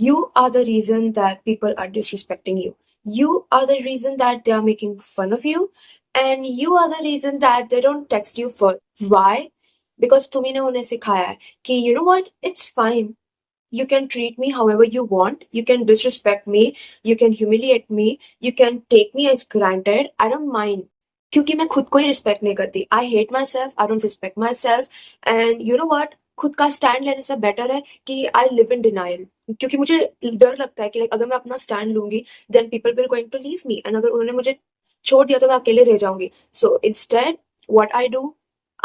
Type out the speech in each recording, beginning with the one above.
You are the reason that people are disrespecting you. You are the reason that they are making fun of you. And you are the reason that they don't text you first. Why? Because तुम्ही ने उन्हें सिखाया है कि you know what, it's fine. You can treat me however you want. You can disrespect me. You can humiliate me. You can take me as granted. I don't mind. क्योंकि मैं खुद को ही रिस्पेक्ट नहीं करती. I hate my self, I don't respect my self. And you know what, खुद का stand लेने से बेटर है कि आई लिव इन डिनाइल. क्योंकि मुझे डर लगता है कि लाइक अगर मैं अपना स्टैंड लूंगी then people will going to leave me, and अगर उन्होंने मुझे छोड़ दिया तो मैं अकेले रह जाऊंगी. So instead what I do,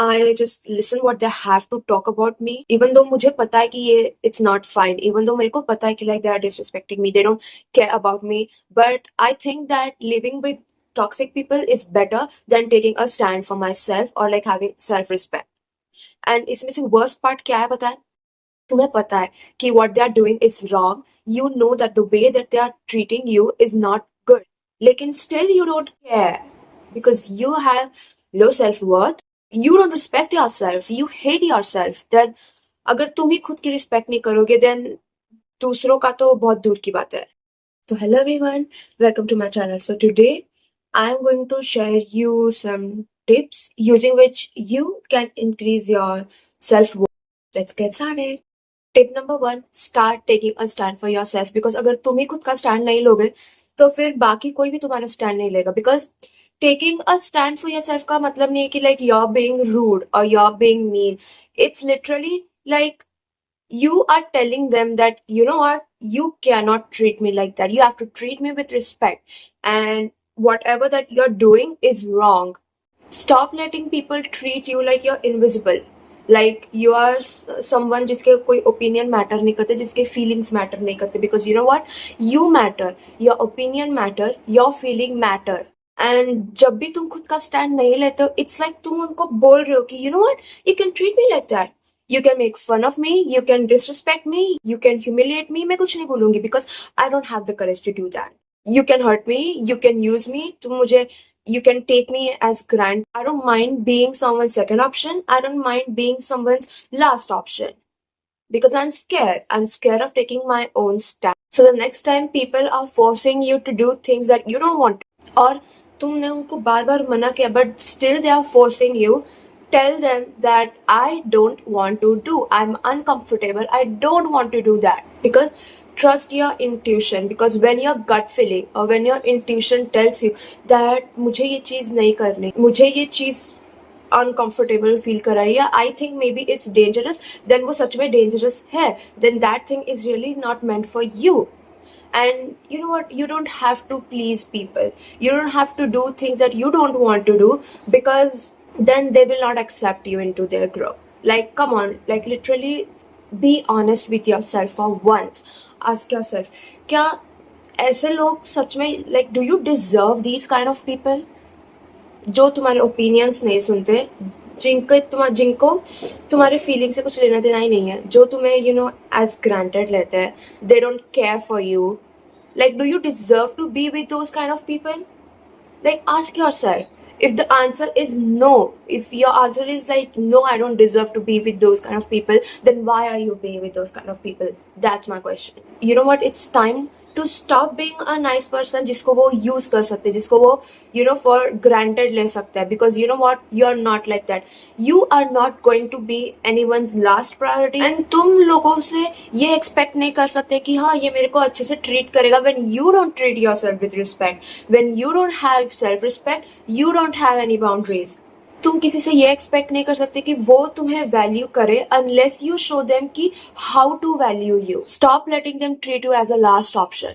I just listen what they have to talk about me, even though मुझे पता है कि ये it's not fine, even though मेरे को पता है कि like they are disrespecting me, they don't care about me, but I think that living with toxic people is better than taking a stand for myself or like having self-respect. And इसमें से worst part क्या है पता है? तुम्हें पता है कि what they are doing is wrong. You know that the way that they are treating you is not good. लेकिन still you don't care because you have low self-worth. You don't respect yourself. You hate yourself. Then अगर तुम ही खुद की respect नहीं करोगे then दूसरों का तो बहुत दूर की बात है. So hello everyone, welcome to my channel. So today I am going to share you some tips using which you can increase your self-worth. Let's get started. Tip number 1, start taking a stand for yourself. Because अगर तुम ही खुद का stand नहीं लोगे तो फिर बाकी कोई भी तुम्हारा स्टैंड नहीं लेगा. Because taking a stand for yourself का मतलब नहीं है कि like you're being rude or you're being mean. It's literally like you are telling them that you know what, you cannot treat me like that. You have to treat me with respect, and whatever that you're doing is wrong. Stop letting people treat you like you're invisible, like you are someone जिसके कोई opinion matter नहीं करते, जिसके feelings matter नहीं करते. Because you know what, you matter, your opinion matter, your feeling matter. And जब भी तुम खुद का स्टैंड नहीं लेते हो इट्स लाइक तुम उनको बोल रहे हो कि you know what, you can treat me like that, you can make fun of me, you can disrespect me, you can humiliate me. मैं कुछ नहीं बोलूंगी because I don't have the courage to do that. You can hurt me, you can use me, तुम मुझे you can take me as grant. I don't mind being someone's second option. I don't mind being someone's last option because I'm scared. I'm scared of taking my own stand. So the next time people are forcing you to do things that you don't want, or तुमने उनको बार बार मना किया but still they are forcing you, tell them that I don't want to do, I'm uncomfortable, I don't want to do that. Because trust your intuition, because when your gut feeling or when your intuition tells you that मुझे ये चीज नहीं करनी, मुझे ये चीज uncomfortable feel करा रही है, I think maybe it's dangerous, then वो सच में डेंजरस है, then that thing is really not meant for you. And you know what, you don't have to please people, you don't have to do things that you don't want to do, because then they will not accept you into their group. Like come on, like literally be honest with yourself for once. Ask yourself, क्या ऐसे लोग सच में, like do you deserve these kind of people जो तुम्हारे opinions नहीं सुनते, जिनको तुम्हारे फीलिंग से कुछ लेना देना ही नहीं है, जो तुम्हें यू नो एज ग्रांटेड लेते हैं, they don't care for you. Like do you deserve to be with those kind of people? Like ask yourself. If the answer is no, if your answer is like no, I don't deserve to be with those kind of people, then why are you being with those kind of people? That's my question. You know what, it's time to stop being a nice person जिसको वो use कर सकते, जिसको वो you know for granted ले सकता है. Because you know what, you're not like that. You are not going to be anyone's last priority, and तुम लोगों से ये expect नहीं कर सकते कि हाँ ये मेरे को अच्छे से treat करेगा. When you don't treat yourself with respect, when you don't have self respect, you don't have any boundaries. तुम किसी से ये एक्सपेक्ट नहीं कर सकते कि वो तुम्हें वैल्यू करे अनलेस यू शो देम कि how to value you. Stop letting them treat you as a last option.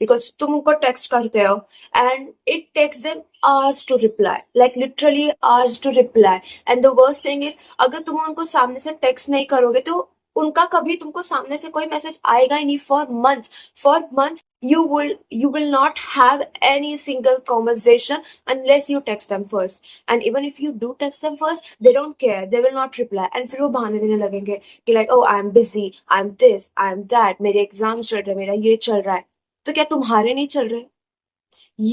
Because तुम उनको टेक्स्ट करते हो and it takes them hours to reply, like literally hours to reply. And the worst thing is अगर तुम उनको सामने से text नहीं करोगे तो उनका कभी तुमको सामने से कोई मैसेज आएगा ही नहीं for months. For months you will not have any single conversation unless you text them first. And even if you do text them first, they don't care, they will not reply. And फिर वो बहाने देने लगेंगे कि like oh I'm busy, I'm this, I'm that, मेरे exams चल रहे, मेरा ये चल रहा है. तो क्या तुम्हारे नहीं चल रहे?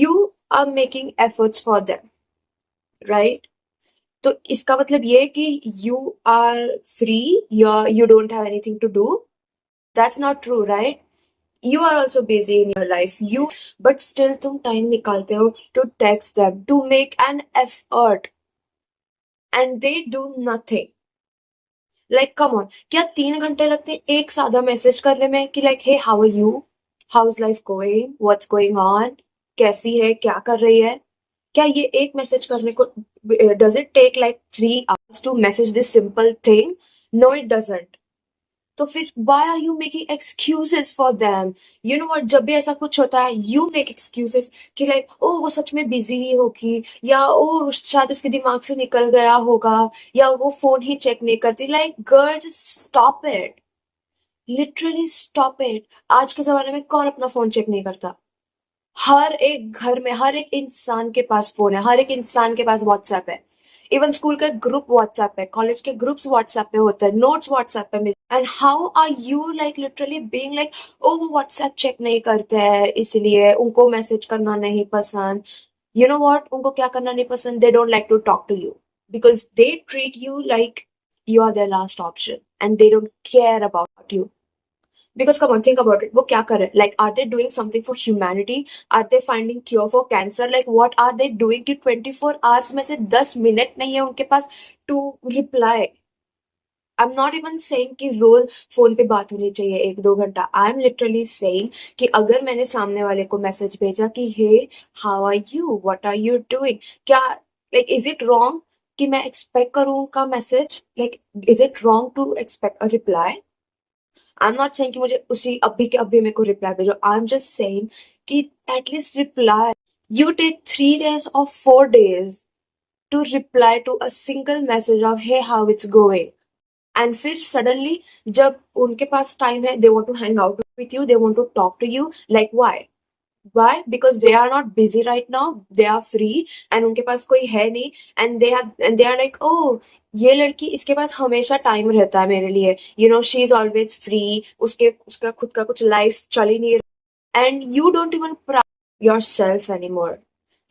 You are making efforts for them, right? तो इसका मतलब ये है कि you are free, you don't have anything to do. That's not true, right? You are also busy in your life, but still तुम time निकालते हो to text them, to make an effort, and they do nothing. Like come on, क्या 3 घंटे लगते हैं एक सादा message करने में कि like hey how are you, how's life going, what's going on, कैसी है, क्या कर रही है? क्या ये एक मैसेज करने को does it take like 3 hours to message this simple thing? No, it doesn't. तो फिर why are you making excuses for them? You know what, जब भी ऐसा कुछ होता है you make excuses कि like ओ वो सच में बिजी ही होगी, या ओ शायद उसके दिमाग से निकल गया होगा, या वो फोन ही चेक नहीं करती. like girl, just stop it. Literally stop it. आज के जमाने में कौन अपना फोन चेक नहीं करता? हर एक घर में हर एक इंसान के पास फोन है, हर एक इंसान के पास व्हाट्सएप है. इवन स्कूल का ग्रुप व्हाट्सएप है, कॉलेज के ग्रुप्स व्हाट्सएप पे होते हैं, नोट्स व्हाट्सएप पे मिलते हैं. And how are you like literally being like oh वो व्हाट्सएप चेक नहीं करते हैं इसलिए उनको मैसेज करना नहीं पसंद. यू नो व्हाट, उनको क्या करना नहीं पसंद? They don't like to talk to you because they treat you like you are their last option and they don't care about you. Because come on, think about it. वो क्या कर रहे हैं? Like, are they doing something for humanity? Are they finding cure for cancer? Like, what are they doing कि 24 hours में से 10 minute नहीं है उनके पास to reply? I'm not even saying कि रोज फोन पे बात होनी चाहिए 1-2 घंटा. I'm literally saying कि अगर मैंने सामने वाले को मैसेज भेजा कि hey, how are you? What are you doing? क्या like is it wrong कि मैं expect करूँ उनका message? Like, is it wrong to expect a reply? I am not saying कि मुझे उसी अभी के अभी मेरे को रिप्लाई भेजो. आई एम जस्ट सेइंग कि at least reply. You take 3 days or 4 days to reply to a single message of hey how it's going. And फिर सडनली जब उनके पास टाइम है, they want to hang out with you, they want to talk to you. Like why? Because they are not busy right now, they are free and उनके पास कोई है नहीं. and they are like oh ये लड़की, इसके पास हमेशा time रहता है मेरे लिए, you know she is always free, उसका खुद का कुछ लाइफ चल ही नहीं रहा. and you don't even pride yourself anymore.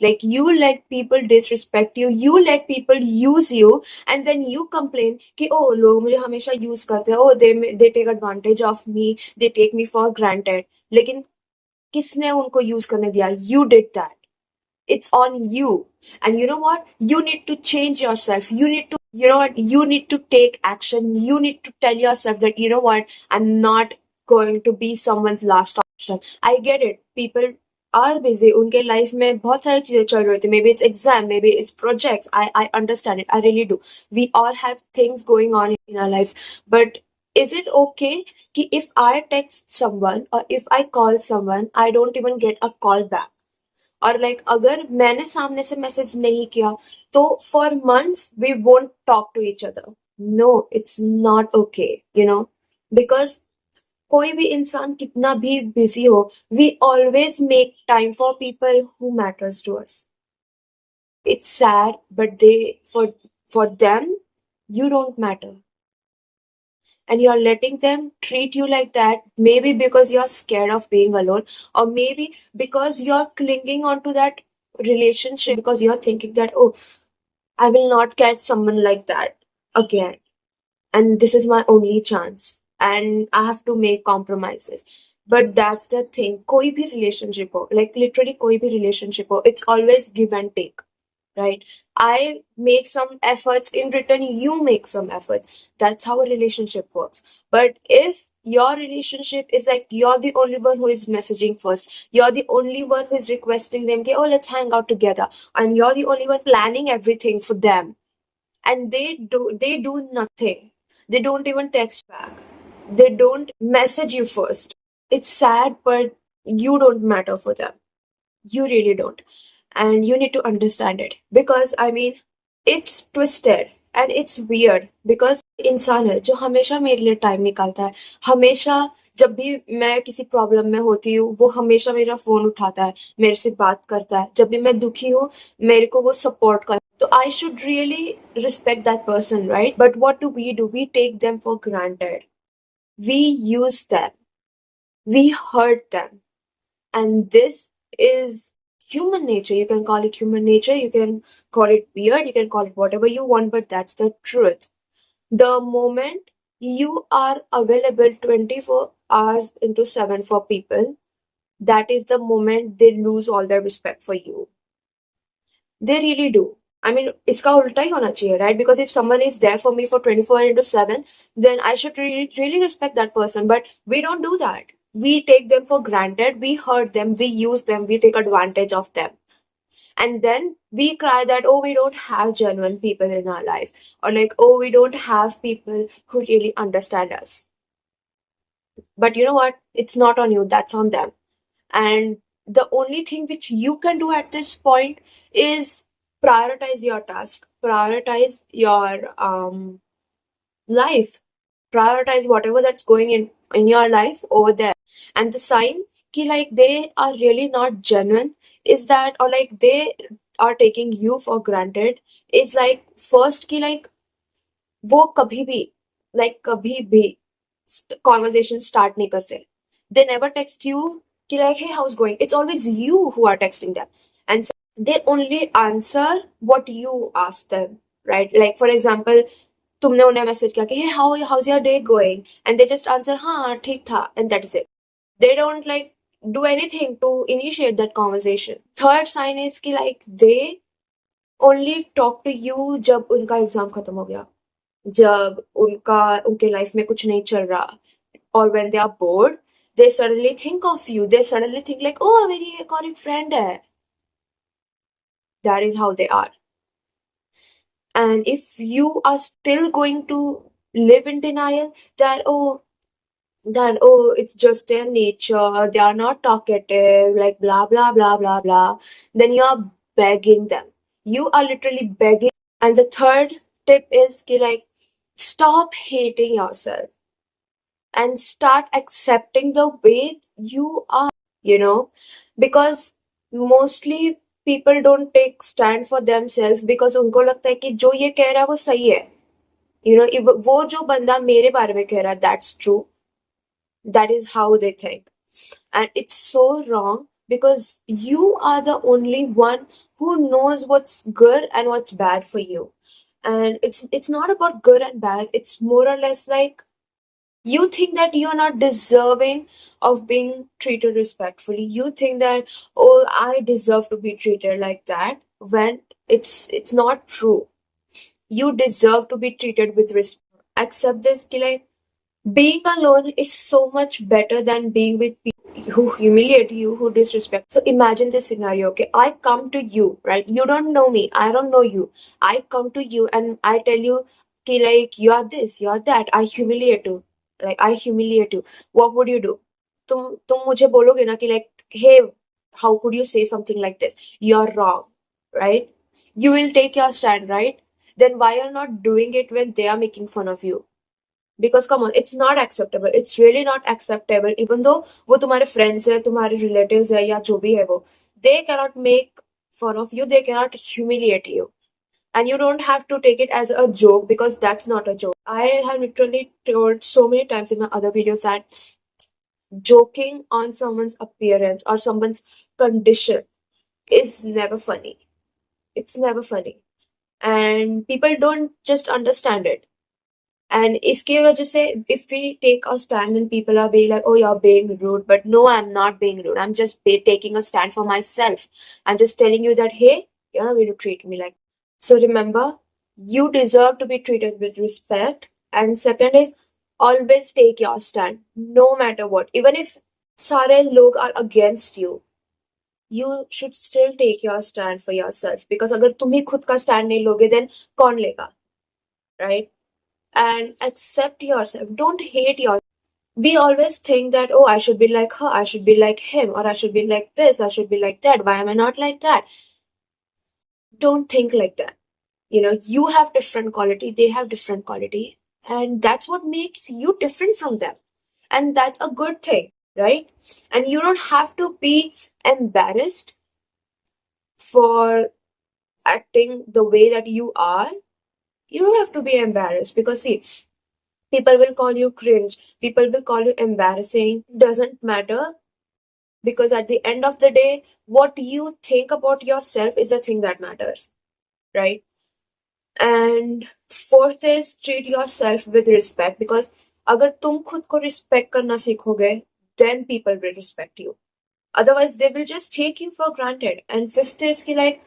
Like you let people disrespect you, you let people use you, and then you complain कि oh लोग मुझे हमेशा यूज करते हैं, oh they take advantage of me, they take me for granted. लेकिन किसने उनको use करने दिया? You did that. It's on you. And you know what? You need to change yourself. You know what? You need to take action. You need to tell yourself that, you know what? I'm not going to be someone's last option. I get it. People are busy. उनके life में बहुत सारी चीजें चल रही थी. Maybe it's exam, maybe it's projects. I understand it. I really do. We all have things going on in our lives. But is it okay कि if I text someone or if I call someone, I don't even get a call back? और like अगर मैंने सामने से message नहीं किया तो for months we won't talk to each other. No, it's not okay, you know, because कोई भी इंसान कितना भी बिजी हो, we always make time for people who matters to us. It's sad, but for them you don't matter. And you're letting them treat you like that, maybe because you're scared of being alone, or maybe because you're clinging onto that relationship because you're thinking that oh I will not get someone like that again, and this is my only chance and I have to make compromises. But that's the thing, koi bhi relationship ho, like literally koi bhi relationship ho, it's always give and take, right? I make some efforts, in return you make some efforts. That's how a relationship works. But if your relationship is like you're the only one who is messaging first, you're the only one who is requesting them, okay, oh let's hang out together, and you're the only one planning everything for them, and they do nothing, they don't even text back, they don't message you first. It's sad, but you don't matter for them. You really don't. And you need to understand it. Because, I mean, it's twisted and it's weird. Because इंसान है जो हमेशा मेरे लिए time निकालता है. हमेशा जब भी मैं किसी प्रॉब्लम में होती हूँ वो हमेशा मेरा फोन उठाता है, मेरे से बात करता है. जब भी मैं दुखी हूँ मेरे को वो सपोर्ट करता है. तो I should really respect that person, right? But what do? We take them for granted. We use them. We hurt them. And this is human nature. You can call it human nature, you can call it weird, you can call it whatever you want, but that's the truth. The moment you are available 24 hours into 7 for people, that is the moment they lose all their respect for you. They really do. I mean, इसका उल्टा ही होना चाहिए, right? Because if someone is there for me for 24 into 7, then I should really respect that person. But we don't do that. We take them for granted. We hurt them. We use them. We take advantage of them. And then we cry that, oh, we don't have genuine people in our life. Or like, oh, we don't have people who really understand us. But you know what? It's not on you. That's on them. And the only thing which you can do at this point is prioritize your task, prioritize your life, prioritize whatever that's going in your life over there. And the sign ki like they are really not genuine is that, or like they are taking you for granted, is like first ki like वो कभी भी कभी भी conversation start नहीं करते. They never text you कि like, hey, how's going? It's always you who are texting them. And they only answer what you ask them, right? Like, for example, तुमने उन्हें मैसेज किया कि hey, how's your day going? And they just answer, हाँ, ठीक था, and that is it. They don't like do anything to initiate that conversation. Third sign is कि like they only talk to you जब उनका exam खत्म हो गया, जब उनके लाइफ में कुछ नहीं चल रहा, और when they are bored, they suddenly think of you. They suddenly think like, oh, मेरी एक और एक friend है. That is how they are. And if you are still going to live in denial that it's just their nature, they are not talkative, like blah blah blah blah blah, then you are begging them. You are literally begging. And the third tip is ki like, stop hating yourself and start accepting the way you are, because mostly people don't take stand for themselves because उनको लगता है कि जो ये कह रहा है वो सही है. वो जो बंदा मेरे बारे में कह रहा है, that's true. That is how they think. And it's so wrong because you are the only one who knows what's good and what's bad for you. And it's not about good and bad. It's more or less like, you think that you're not deserving of being treated respectfully. You think that, oh, I deserve to be treated like that, when it's not true. You deserve to be treated with respect. Accept this ki like, being alone is so much better than being with people who humiliate you, who disrespect. So imagine this scenario, okay? I come to you, right? You don't know me, I don't know you. I come to you and I tell you ki like, you are this, you are that. I humiliate you. What would you do? तुम मुझे बोलोगे ना कि like, hey, how could you say something like this? You're wrong, right? You will take your stand, right? Then why you're not doing it when they are making fun of you? Because come on, it's not acceptable. It's really not acceptable. Even though वो तुम्हारे friends है, तुम्हारे relatives है, या जो भी है वो, they cannot make fun of you. They cannot humiliate you. And you don't have to take it as a joke, because that's not a joke. I have literally told so many times in my other videos that joking on someone's appearance or someone's condition is never funny. It's never funny. And people don't just understand it. And इसके वजह से, if we take a stand and people are being like, oh, you're being rude, but no, I'm not being rude. I'm just taking a stand for myself. I'm just telling you that, hey, you're not going to treat me like. So remember, you deserve to be treated with respect. And second is, always take your stand, no matter what. Even if सारे लोग are against you, you should still take your stand for yourself. Because अगर तुम ही खुद का stand नहीं लोगे, then कौन लेगा, right? And accept yourself. Don't hate yourself. We always think that, oh, I should be like her, I should be like him, or I should be like this, I should be like that. Why am I not like that? Don't think like that. You have different quality, they have different quality, and that's what makes you different from them. And that's a good thing, right? And you don't have to be embarrassed for acting the way that you are. You don't have to be embarrassed, because see, people will call you cringe, people will call you embarrassing. Doesn't matter, because at the end of the day, what you think about yourself is the thing that matters, right? And fourth is treat yourself with respect, because अगर तुम खुद को respect करना सीखोगे, then people will respect you. Otherwise, they will just take you for granted. And fifth is ki, like,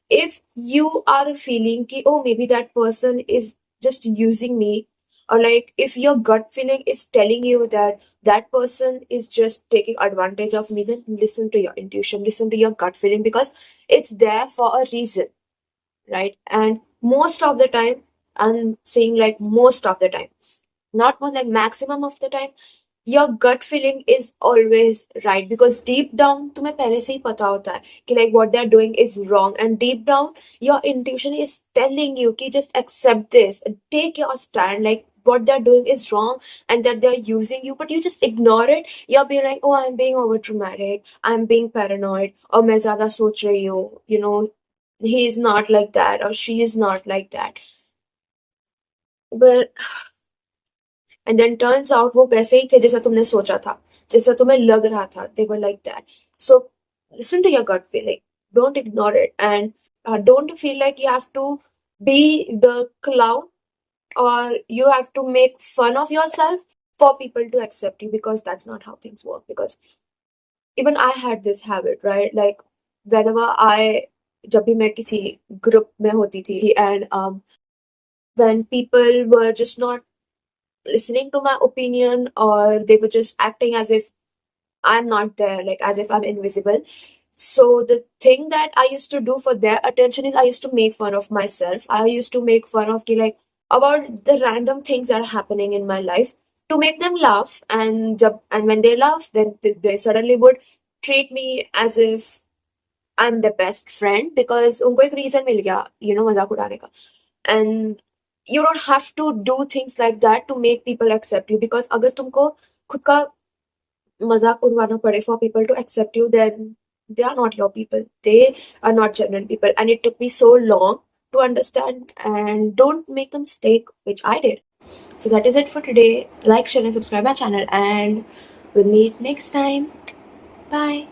if you are feeling ki, oh, maybe that person is just using me, or like if your gut feeling is telling you that that person is just taking advantage of me, then listen to your intuition, listen to your gut feeling, because it's there for a reason, right? And most of the time, I'm saying like most of the time, not more, like maximum of the time, your gut feeling is always right, because deep down तुम्हें पहले से ही पता होता है कि like what they're doing is wrong, and deep down your intuition is telling you कि just accept this and take your stand, like what they're doing is wrong and that they're using you, but you just ignore it. You're being like, oh, I'm being over dramatic, I'm being paranoid, or मैं ज़्यादा सोच रही हूँ, you know, he is not like that or she is not like that. But and then turns out वो वैसे ही थे जैसा तुमने सोचा था, जैसा तुम्हें लग रहा था. They were like that. So listen to your gut feeling. Don't ignore it, and don't feel like you have to be the clown, or you have to make fun of yourself for people to accept you, because that's not how things work. Because even I had this habit, right? Like whenever जब भी मैं किसी group में होती थी, and when people were just not listening to my opinion, or they were just acting as if I'm not there, like as if I'm invisible. So the thing that I used to do for their attention is I used to make fun of myself. I used to make fun of like about the random things that are happening in my life to make them laugh. And when they laugh, then they suddenly would treat me as if I'm the best friend, because उनको एक reason मिल गया, you know, मजाक उड़ाने का. And you don't have to do things like that to make people accept you, because अगर तुमको खुद का मजाक उड़वाना पड़े for people to accept you, then they are not your people. They are not genuine people. And it took me so long to understand, and don't make the mistake which I did. So that is it for today. Like, share, and subscribe my channel, and we'll meet next time. Bye.